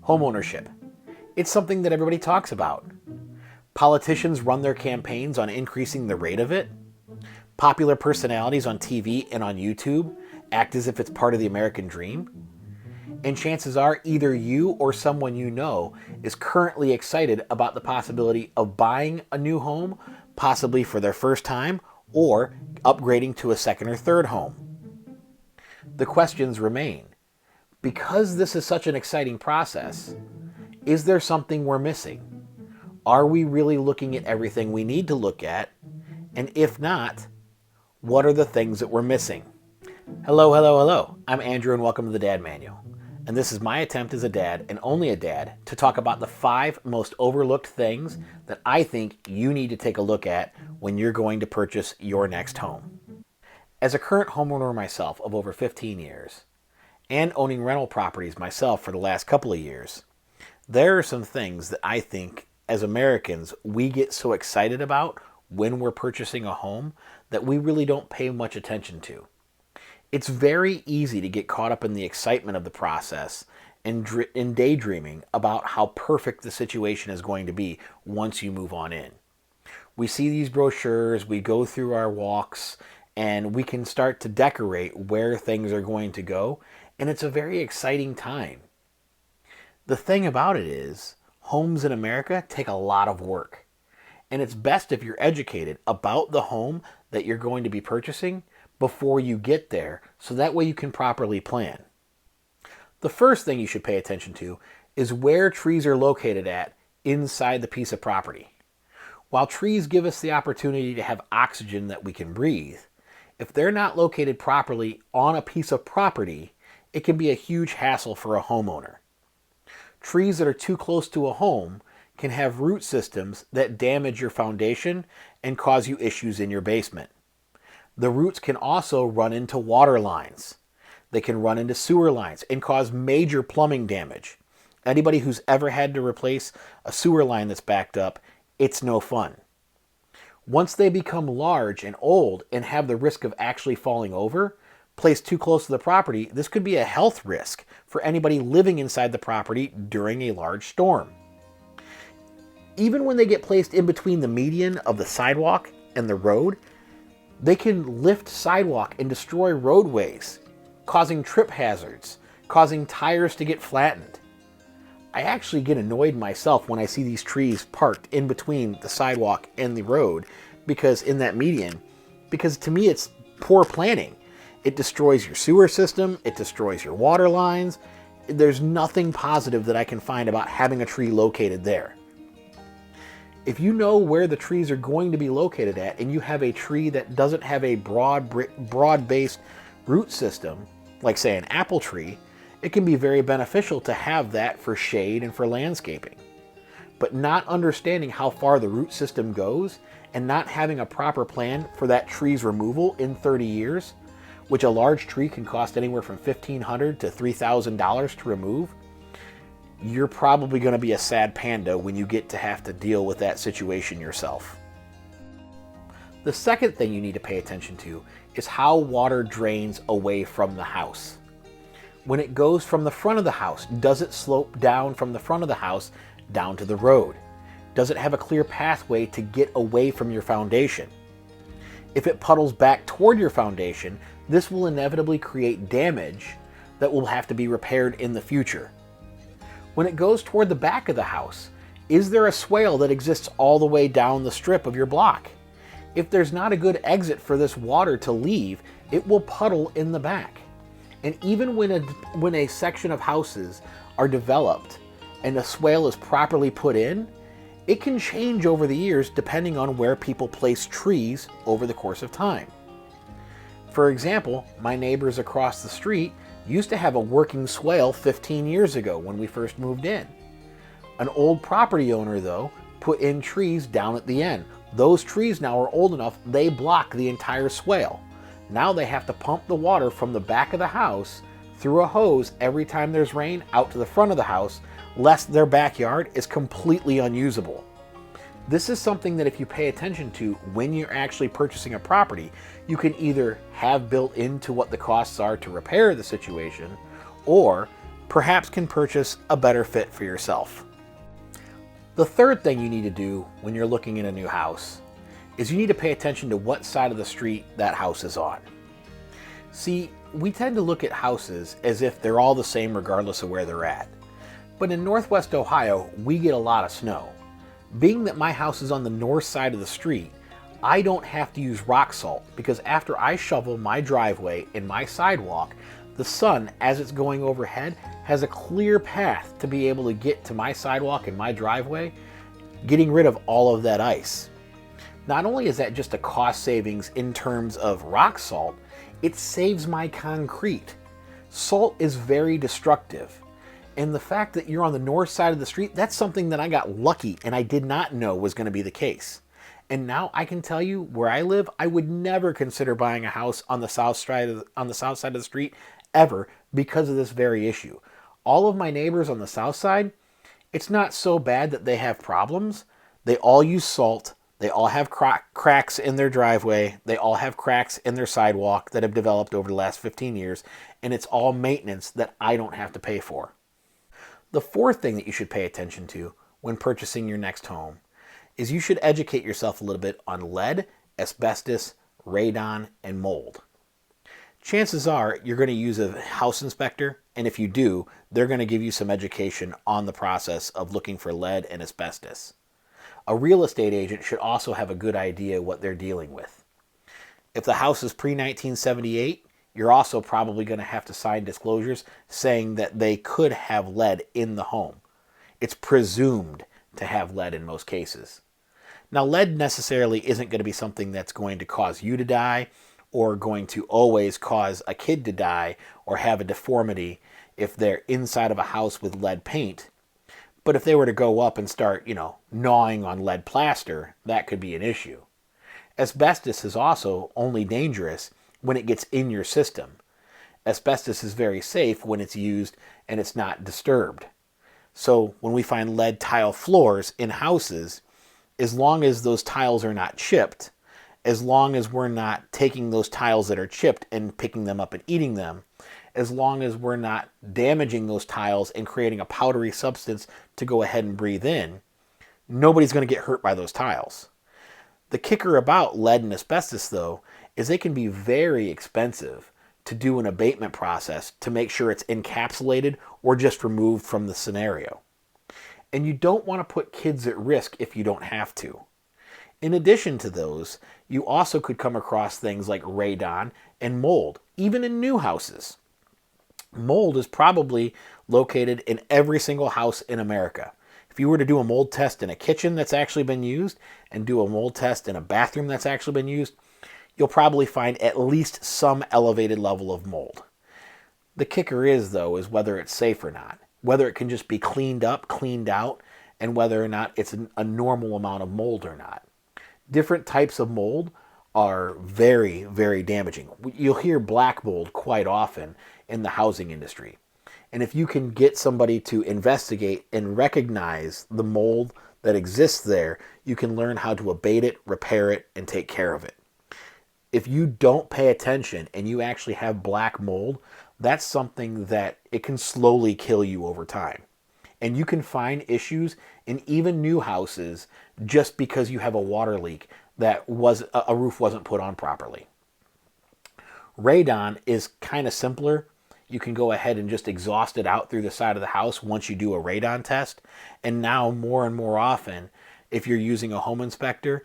Homeownership. It's something that everybody talks about. Politicians run their campaigns on increasing the rate of it. Popular personalities on TV and on YouTube act as if it's part of the American dream. And chances are either you or someone you know is currently excited about the possibility of buying a new home, possibly for their first time, or upgrading to a second or third home. The questions remain. Because this is such an exciting process, is there something we're missing? Are we really looking at everything we need to look at? And if not, what are the things that we're missing? Hello. I'm Andrew and welcome to the Dad Manual. And this is my attempt as a dad, and only a dad, to talk about the 5 most overlooked things that I think you need to take a look at when you're going to purchase your next home. As a current homeowner myself of over 15 years, and owning rental properties myself for the last couple of years, there are some things that I think as Americans we get so excited about when we're purchasing a home that we really don't pay much attention to. It's very easy to get caught up in the excitement of the process and daydreaming about how perfect the situation is going to be once you move on in. We see these brochures, we go through our walks, and we can start to decorate where things are going to go, and it's a very exciting time. The thing about it is, homes in America take a lot of work, and it's best if you're educated about the home that you're going to be purchasing before you get there, so that way you can properly plan. The first thing you should pay attention to is where trees are located at inside the piece of property. While trees give us the opportunity to have oxygen that we can breathe, if they're not located properly on a piece of property, it can be a huge hassle for a homeowner. Trees that are too close to a home can have root systems that damage your foundation and cause you issues in your basement. The roots can also run into water lines. They can run into sewer lines and cause major plumbing damage. Anybody who's ever had to replace a sewer line that's backed up, it's no fun. Once they become large and old and have the risk of actually falling over, placed too close to the property, this could be a health risk for anybody living inside the property during a large storm. Even when they get placed in between the median of the sidewalk and the road, they can lift sidewalk and destroy roadways, causing trip hazards, causing tires to get flattened. I actually get annoyed myself when I see these trees parked in between the sidewalk and the road because to me it's poor planning. It destroys your sewer system, it destroys your water lines. There's nothing positive that I can find about having a tree located there. If you know where the trees are going to be located at and you have a tree that doesn't have a broad-based root system, like say an apple tree, it can be very beneficial to have that for shade and for landscaping. But not understanding how far the root system goes and not having a proper plan for that tree's removal in 30 years, which a large tree can cost anywhere from $1,500 to $3,000 to remove, you're probably going to be a sad panda when you get to have to deal with that situation yourself. The second thing you need to pay attention to is how water drains away from the house. When it goes from the front of the house, does it slope down from the front of the house down to the road? Does it have a clear pathway to get away from your foundation? If it puddles back toward your foundation, this will inevitably create damage that will have to be repaired in the future. When it goes toward the back of the house, is there a swale that exists all the way down the strip of your block? If there's not a good exit for this water to leave, it will puddle in the back. And even when a section of houses are developed and a swale is properly put in, it can change over the years depending on where people place trees over the course of time. For example, my neighbors across the street used to have a working swale 15 years ago when we first moved in. An old property owner, though, put in trees down at the end. Those trees now are old enough, they block the entire swale. Now they have to pump the water from the back of the house through a hose every time there's rain out to the front of the house, lest their backyard is completely unusable. This is something that if you pay attention to when you're actually purchasing a property, you can either have built into what the costs are to repair the situation, or perhaps can purchase a better fit for yourself. The third thing you need to do when you're looking at a new house is you need to pay attention to what side of the street that house is on. See, we tend to look at houses as if they're all the same regardless of where they're at. But in Northwest Ohio, we get a lot of snow. Being that my house is on the north side of the street, I don't have to use rock salt because after I shovel my driveway and my sidewalk, the sun, as it's going overhead, has a clear path to be able to get to my sidewalk and my driveway, getting rid of all of that ice. Not only is that just a cost savings in terms of rock salt, it saves my concrete. Salt is very destructive. And the fact that you're on the north side of the street, that's something that I got lucky and I did not know was going to be the case. And now I can tell you where I live, I would never consider buying a house on the south side of the street ever because of this very issue. All of my neighbors on the south side, it's not so bad that they have problems. They all use salt. They all have cracks in their driveway. They all have cracks in their sidewalk that have developed over the last 15 years. And it's all maintenance that I don't have to pay for. The fourth thing that you should pay attention to when purchasing your next home is you should educate yourself a little bit on lead, asbestos, radon, and mold. Chances are you're going to use a house inspector, and if you do, they're going to give you some education on the process of looking for lead and asbestos. A real estate agent should also have a good idea what they're dealing with. If the house is pre-1978, you're also probably going to have to sign disclosures saying that they could have lead in the home. It's presumed to have lead in most cases. Now, lead necessarily isn't going to be something that's going to cause you to die or going to always cause a kid to die or have a deformity if they're inside of a house with lead paint. But if they were to go up and start, gnawing on lead plaster, that could be an issue. Asbestos is also only dangerous when it gets in your system. Asbestos is very safe when it's used and it's not disturbed. So when we find lead tile floors in houses, as long as those tiles are not chipped, as long as we're not taking those tiles that are chipped and picking them up and eating them, as long as we're not damaging those tiles and creating a powdery substance to go ahead and breathe in, nobody's going to get hurt by those tiles. The kicker about lead and asbestos, though, is they can be very expensive to do an abatement process to make sure it's encapsulated or just removed from the scenario. And you don't want to put kids at risk if you don't have to. In addition to those, you also could come across things like radon and mold, even in new houses. Mold is probably located in every single house in America. If you were to do a mold test in a kitchen that's actually been used and do a mold test in a bathroom that's actually been used, you'll probably find at least some elevated level of mold. The kicker is, though, is whether it's safe or not, whether it can just be cleaned up, cleaned out, and whether or not it's a normal amount of mold or not. Different types of mold are very, very damaging. You'll hear black mold quite often in the housing industry. And if you can get somebody to investigate and recognize the mold that exists there, you can learn how to abate it, repair it, and take care of it. If you don't pay attention and you actually have black mold, that's something that it can slowly kill you over time. And you can find issues in even new houses just because you have a water leak that a roof wasn't put on properly. Radon is kind of simpler. You can go ahead and just exhaust it out through the side of the house once you do a radon test. And now more and more often, if you're using a home inspector,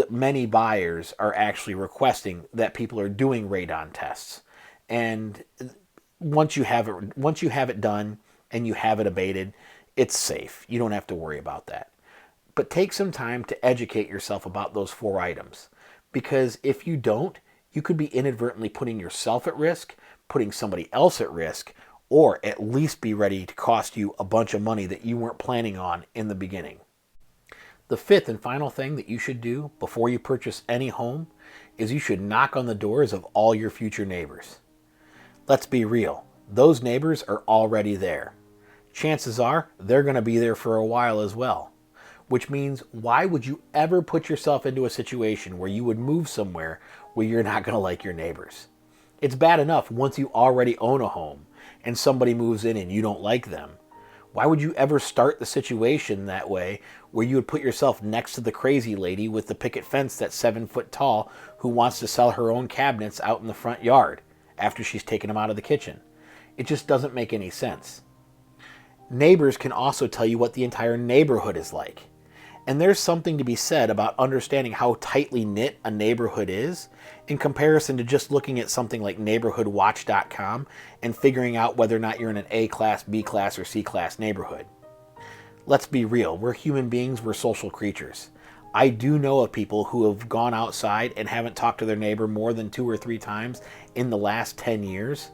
many buyers are actually requesting that people are doing radon tests. And once you have it done and you have it abated, it's safe. You don't have to worry about that. But take some time to educate yourself about those 4 items. Because if you don't, you could be inadvertently putting yourself at risk, putting somebody else at risk, or at least be ready to cost you a bunch of money that you weren't planning on in the beginning. The 5th and final thing that you should do before you purchase any home is you should knock on the doors of all your future neighbors. Let's be real, those neighbors are already there. Chances are they're going to be there for a while as well. Which means, why would you ever put yourself into a situation where you would move somewhere where you're not going to like your neighbors? It's bad enough once you already own a home and somebody moves in and you don't like them, why would you ever start the situation that way, where you would put yourself next to the crazy lady with the picket fence that's 7 foot tall who wants to sell her own cabinets out in the front yard after she's taken them out of the kitchen? It just doesn't make any sense. Neighbors can also tell you what the entire neighborhood is like. And there's something to be said about understanding how tightly knit a neighborhood is in comparison to just looking at something like neighborhoodwatch.com and figuring out whether or not you're in an A class, B class, or C class neighborhood. Let's be real. We're human beings. We're social creatures. I do know of people who have gone outside and haven't talked to their neighbor more than 2 or 3 times in the last 10 years.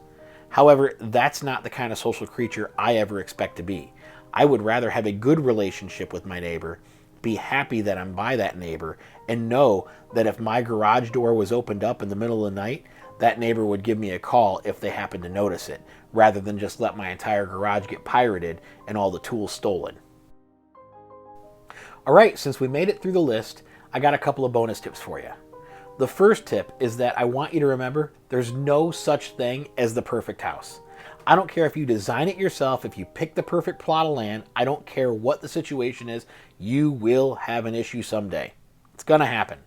However, that's not the kind of social creature I ever expect to be. I would rather have a good relationship with my neighbor, be happy that I'm by that neighbor, and know that if my garage door was opened up in the middle of the night, that neighbor would give me a call if they happened to notice it, rather than just let my entire garage get pirated and all the tools stolen. Alright, since we made it through the list, I got a couple of bonus tips for you. The first tip is that I want you to remember there's no such thing as the perfect house. I don't care if you design it yourself, if you pick the perfect plot of land, I don't care what the situation is, you will have an issue someday. It's going to happen.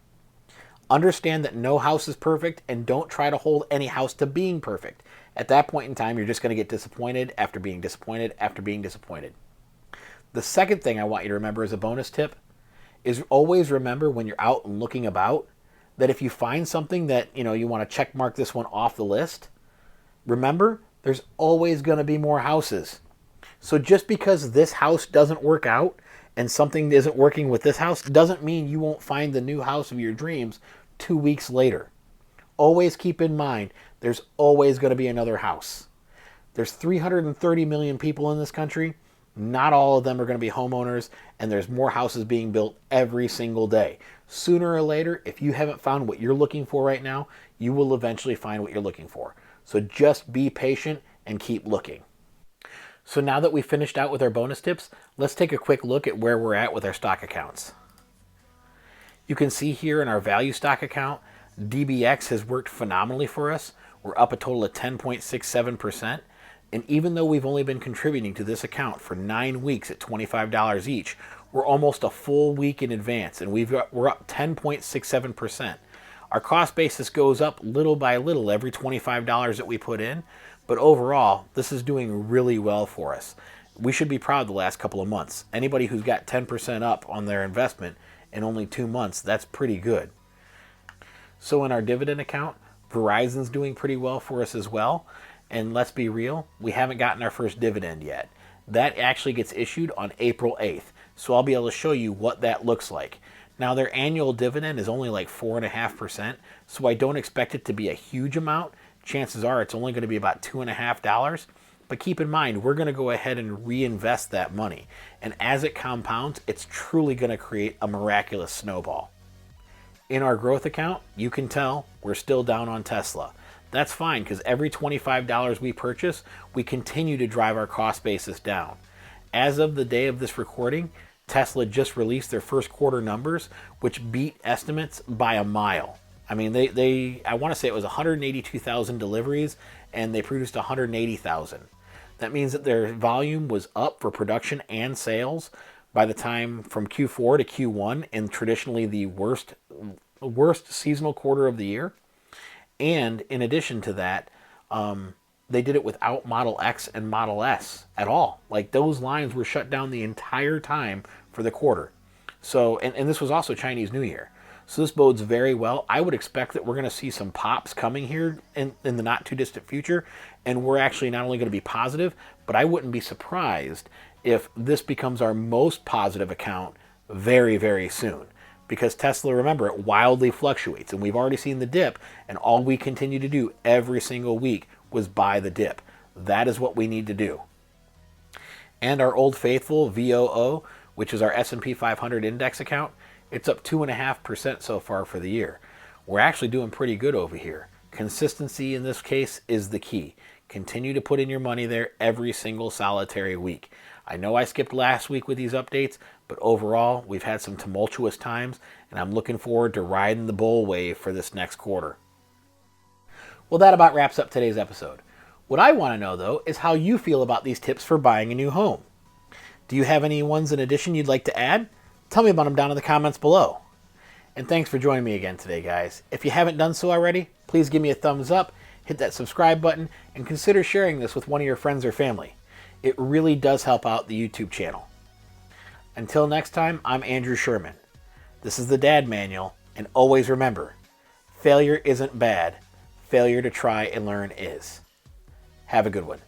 Understand that no house is perfect, and don't try to hold any house to being perfect. At that point in time, you're just going to get disappointed after being disappointed after being disappointed. The second thing I want you to remember as a bonus tip is always remember when you're out and looking about that if you find something that you want to check mark this one off the list, remember there's always going to be more houses. So just because this house doesn't work out and something isn't working with this house doesn't mean you won't find the new house of your dreams 2 weeks later. Always keep in mind there's always going to be another house. There's 330 million people in this country. Not all of them are going to be homeowners, and there's more houses being built every single day. Sooner or later, if you haven't found what you're looking for right now, you will eventually find what you're looking for. So just be patient and keep looking. So now that we've finished out with our bonus tips, let's take a quick look at where we're at with our stock accounts. You can see here in our value stock account, DBX has worked phenomenally for us. We're up a total of 10.67%. And even though we've only been contributing to this account for 9 weeks at $25 each, we're almost a full week in advance, and we're up 10.67%. Our cost basis goes up little by little every $25 that we put in, but overall, this is doing really well for us. We should be proud the last couple of months. Anybody who's got 10% up on their investment in only 2 months, that's pretty good. So in our dividend account, Verizon's doing pretty well for us as well. And let's be real, we haven't gotten our first dividend yet. That actually gets issued on April 8th. So I'll be able to show you what that looks like. Now their annual dividend is only like 4.5%, so I don't expect it to be a huge amount. Chances are it's only going to be about $2.50. But keep in mind, we're going to go ahead and reinvest that money. And as it compounds, it's truly going to create a miraculous snowball. In our growth account, you can tell we're still down on Tesla. That's fine, because every $25 we purchase, we continue to drive our cost basis down. As of the day of this recording, Tesla just released their first quarter numbers, which beat estimates by a mile. I mean, I want to say it was 182,000 deliveries, and they produced 180,000. That means that their volume was up for production and sales by the time from Q4 to Q1, in traditionally the worst seasonal quarter of the year. And in addition to that, they did it without Model X and Model S at all. Like, those lines were shut down the entire time for the quarter. So, and this was also Chinese New Year. So this bodes very well. I would expect that we're going to see some pops coming here in the not too distant future. And we're actually not only going to be positive, but I wouldn't be surprised if this becomes our most positive account very, very soon. Because Tesla, remember, it wildly fluctuates. And we've already seen the dip. And all we continue to do every single week was buy the dip. That is what we need to do. And our old faithful VOO, which is our S&P 500 index account, it's up 2.5% so far for the year. We're actually doing pretty good over here. Consistency in this case is the key. Continue to put in your money there every single solitary week. I know I skipped last week with these updates, but overall, we've had some tumultuous times, and I'm looking forward to riding the bull wave for this next quarter. Well, that about wraps up today's episode. What I want to know, though, is how you feel about these tips for buying a new home. Do you have any ones in addition you'd like to add? Tell me about them down in the comments below. And thanks for joining me again today, guys. If you haven't done so already, please give me a thumbs up, hit that subscribe button, and consider sharing this with one of your friends or family. It really does help out the YouTube channel. Until next time, I'm Andrew Sherman. This is the Dad Manual, and always remember, failure isn't bad. Failure to try and learn is. Have a good one.